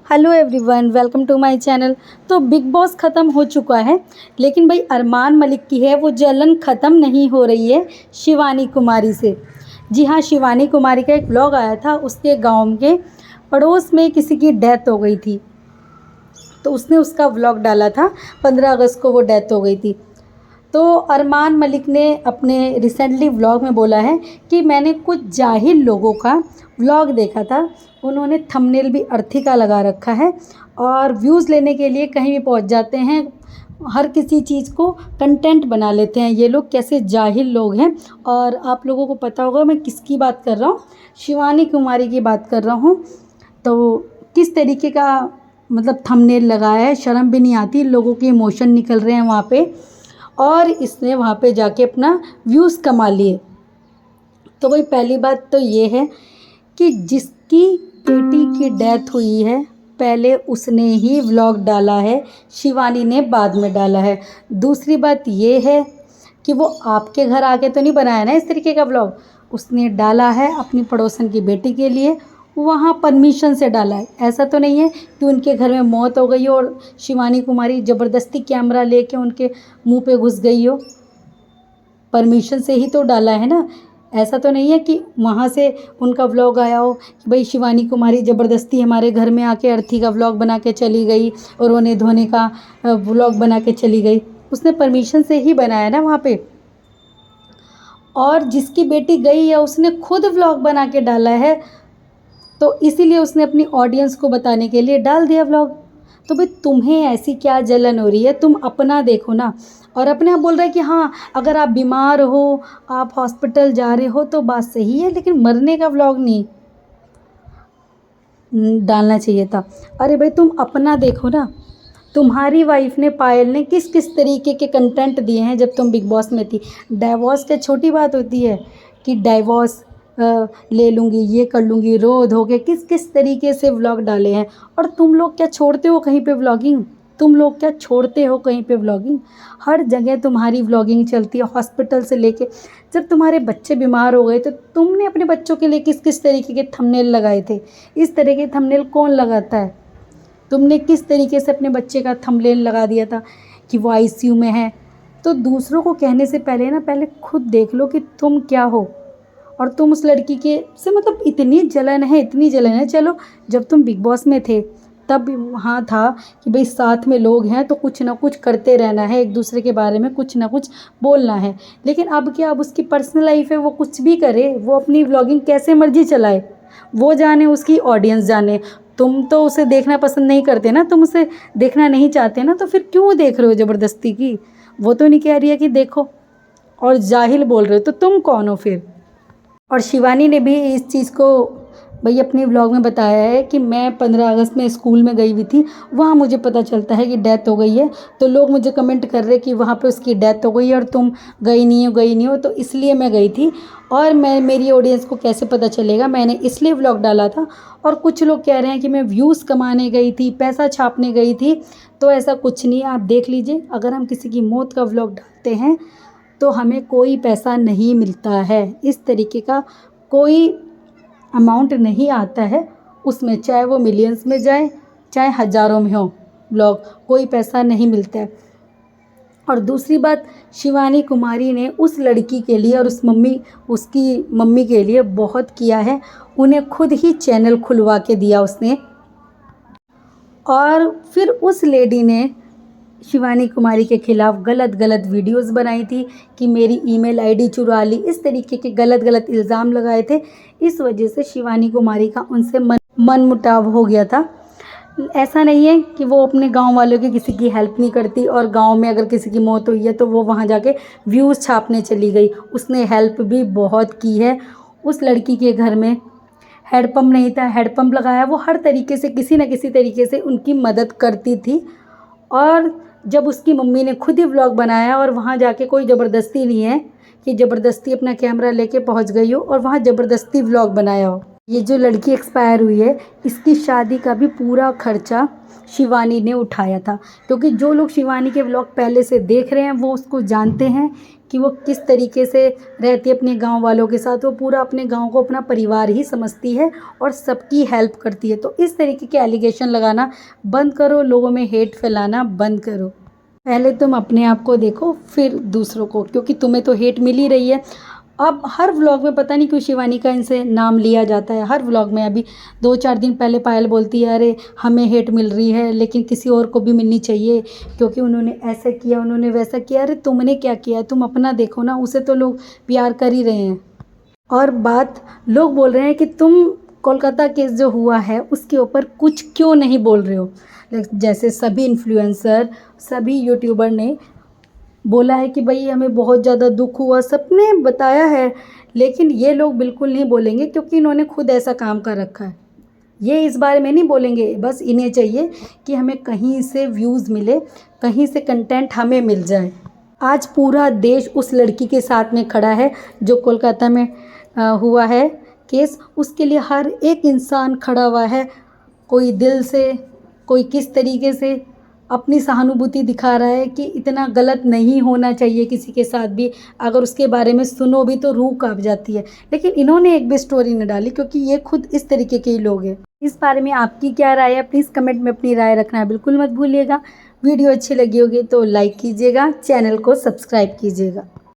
Hello everyone, welcome to my channel. तो बिग बॉस ख़त्म हो चुका है, लेकिन भाई अरमान मलिक की है वो जलन ख़त्म नहीं हो रही है शिवानी कुमारी से। जी हाँ, शिवानी कुमारी का एक व्लॉग आया था, उसके गांव के पड़ोस में किसी की डेथ हो गई थी, तो उसने उसका व्लॉग डाला था। 15 अगस्त को वो डेथ हो गई थी। तो अरमान मलिक ने अपने रिसेंटली व्लॉग में बोला है कि मैंने कुछ जाहिल लोगों का व्लॉग देखा था, उन्होंने थंबनेल भी अर्थी का लगा रखा है और व्यूज़ लेने के लिए कहीं भी पहुंच जाते हैं, हर किसी चीज़ को कंटेंट बना लेते हैं। ये लोग कैसे जाहिल लोग हैं। और आप लोगों को पता होगा मैं किसकी बात कर रहा हूँ, शिवानी कुमारी की बात कर रहा हूँ। तो किस तरीके का मतलब थंबनेल लगाया है, शर्म भी नहीं आती, लोगों के इमोशन निकल रहे हैं वहाँ पे, और इसने वहाँ पे जाके अपना व्यूज़ कमा लिए। तो भाई पहली बात तो ये है कि जिसकी बेटी की डेथ हुई है पहले उसने ही व्लॉग डाला है, शिवानी ने बाद में डाला है। दूसरी बात ये है कि वो आपके घर आके तो नहीं बनाया ना इस तरीके का व्लॉग, उसने डाला है अपनी पड़ोसन की बेटी के लिए, वहाँ परमिशन से डाला है। ऐसा तो नहीं है कि उनके घर में मौत हो गई हो और शिवानी कुमारी ज़बरदस्ती कैमरा लेके उनके मुंह पे घुस गई हो, परमिशन से ही तो डाला है ना। ऐसा तो नहीं है कि वहाँ से उनका व्लॉग आया हो कि भाई शिवानी कुमारी ज़बरदस्ती हमारे घर में आके अर्थी का व्लॉग बना के चली गई और रोने धोने का व्लॉग बना के चली गई। उसने परमिशन से ही बनाया ना वहाँ पे। और जिसकी बेटी गई है उसने खुद व्लॉग बना के डाला है, तो इसीलिए उसने अपनी ऑडियंस को बताने के लिए डाल दिया व्लॉग। तो भाई तुम्हें ऐसी क्या जलन हो रही है, तुम अपना देखो ना। और अपने आप बोल रहे हैं कि हाँ अगर आप बीमार हो, आप हॉस्पिटल जा रहे हो तो बात सही है, लेकिन मरने का व्लॉग नहीं डालना चाहिए था। अरे भाई तुम अपना देखो ना। तुम्हारी वाइफ ने, पायल ने किस किस तरीके के कंटेंट दिए हैं जब तुम बिग बॉस में थी। डाइवोर्स क्या छोटी बात होती है कि डाइवोर्स ले लूँगी, ये कर लूँगी, रो धो के किस किस तरीके से व्लॉग डाले हैं। और तुम लोग क्या छोड़ते हो कहीं पे व्लॉगिंग, तुम लोग क्या छोड़ते हो कहीं पे व्लॉगिंग। हर जगह तुम्हारी व्लॉगिंग चलती है, हॉस्पिटल से लेके जब तुम्हारे बच्चे बीमार हो गए तो तुमने अपने बच्चों के लिए किस किस तरीके के थंबनेल लगाए थे। इस तरह के थंबनेल कौन लगाता है। तुमने किस तरीके से अपने बच्चे का थंबनेल लगा दिया था कि वो आईसीयू में है। तो दूसरों को कहने से पहले ना, पहले खुद देख लो कि तुम क्या हो। और तुम उस लड़की के से मतलब इतनी जलन है, इतनी जलन है। चलो जब तुम बिग बॉस में थे तब भी वहाँ था कि भाई साथ में लोग हैं तो कुछ ना कुछ करते रहना है, एक दूसरे के बारे में कुछ ना कुछ बोलना है। लेकिन अब क्या, अब उसकी पर्सनल लाइफ है, वो कुछ भी करे, वो अपनी व्लॉगिंग कैसे मर्जी चलाए, वो जाने, उसकी ऑडियंस जाने। तुम तो उसे देखना पसंद नहीं करते ना, तुम उसे देखना नहीं चाहते ना, तो फिर क्यों देख रहे हो ज़बरदस्ती की। वो तो नहीं कह रही है कि देखो, और जाहिल बोल रहे हो तो तुम कौन हो फिर। और शिवानी ने भी इस चीज़ को भाई अपने व्लॉग में बताया है कि मैं 15 अगस्त में स्कूल में गई हुई थी, वहाँ मुझे पता चलता है कि डेथ हो गई है। तो लोग मुझे कमेंट कर रहे कि वहाँ पे उसकी डेथ हो गई है और तुम गई नहीं हो, तो इसलिए मैं गई थी। और मैं, मेरी ऑडियंस को कैसे पता चलेगा, मैंने इसलिए व्लॉग डाला था। और कुछ लोग कह रहे हैं कि मैं व्यूज़ कमाने गई थी, पैसा छापने गई थी। तो ऐसा कुछ नहीं है, आप देख लीजिए। अगर हम किसी की मौत का व्लॉग डालते हैं तो हमें कोई पैसा नहीं मिलता है, इस तरीके का कोई अमाउंट नहीं आता है उसमें, चाहे वो मिलियंस में जाए चाहे हज़ारों में हो व्लॉग, कोई पैसा नहीं मिलता है। और दूसरी बात, शिवानी कुमारी ने उस लड़की के लिए और उसकी मम्मी के लिए बहुत किया है। उन्हें खुद ही चैनल खुलवा के दिया उसने, और फिर उस लेडी ने शिवानी कुमारी के ख़िलाफ़ गलत वीडियोस बनाई थी कि मेरी ईमेल आईडी चुरा ली, इस तरीके के गलत इल्ज़ाम लगाए थे। इस वजह से शिवानी कुमारी का उनसे मन मुटाव हो गया था। ऐसा नहीं है कि वो अपने गांव वालों की किसी की हेल्प नहीं करती, और गांव में अगर किसी की मौत हुई है तो वो वहां जाके व्यूज़ छापने चली गई। उसने हेल्प भी बहुत की है। उस लड़की के घर में हैंडपम्प नहीं था, हैंडपम्प लगाया। वो हर तरीके से, किसी न किसी तरीके से उनकी मदद करती थी। और जब उसकी मम्मी ने खुद ही व्लॉग बनाया, और वहाँ जाके कोई ज़बरदस्ती नहीं है कि ज़बरदस्ती अपना कैमरा लेके पहुँच गई हो और वहाँ ज़बरदस्ती व्लॉग बनाया हो। ये जो लड़की एक्सपायर हुई है, इसकी शादी का भी पूरा खर्चा शिवानी ने उठाया था, क्योंकि जो लोग शिवानी के व्लॉग पहले से देख रहे हैं वो उसको जानते हैं कि वो किस तरीके से रहती है अपने गांव वालों के साथ। वो पूरा अपने गांव को अपना परिवार ही समझती है और सबकी हेल्प करती है। तो इस तरीके के एलिगेशन लगाना बंद करो, लोगों में हेट फैलाना बंद करो। पहले तुम अपने आप को देखो, फिर दूसरों को, क्योंकि तुम्हें तो हेट मिल ही रही है। अब हर व्लॉग में पता नहीं क्यों शिवानी का इनसे नाम लिया जाता है, हर व्लॉग में। अभी 2-4 दिन पहले पायल बोलती है, अरे हमें हेट मिल रही है लेकिन किसी और को भी मिलनी चाहिए क्योंकि उन्होंने ऐसा किया, उन्होंने वैसा किया। अरे तुमने क्या किया, तुम अपना देखो ना, उसे तो लोग प्यार कर ही रहे हैं। और बात लोग बोल रहे हैं कि तुम कोलकाता केस जो हुआ है उसके ऊपर कुछ क्यों नहीं बोल रहे हो। जैसे सभी इन्फ्लुएंसर, सभी यूट्यूबर ने बोला है कि भाई हमें बहुत ज़्यादा दुख हुआ, सबने बताया है, लेकिन ये लोग बिल्कुल नहीं बोलेंगे क्योंकि इन्होंने खुद ऐसा काम कर रखा है। ये इस बारे में नहीं बोलेंगे, बस इन्हें चाहिए कि हमें कहीं से व्यूज़ मिले, कहीं से कंटेंट हमें मिल जाए। आज पूरा देश उस लड़की के साथ में खड़ा है जो कोलकाता में हुआ है केस, उसके लिए हर एक इंसान खड़ा हुआ है। कोई दिल से, कोई किस तरीके से अपनी सहानुभूति दिखा रहा है कि इतना गलत नहीं होना चाहिए किसी के साथ भी। अगर उसके बारे में सुनो भी तो रूह कांप जाती है। लेकिन इन्होंने एक भी स्टोरी न डाली क्योंकि ये खुद इस तरीके के ही लोग हैं। इस बारे में आपकी क्या राय है, प्लीज़ कमेंट में अपनी राय रखना बिल्कुल मत भूलिएगा। वीडियो अच्छी लगी होगी तो लाइक कीजिएगा, चैनल को सब्सक्राइब कीजिएगा।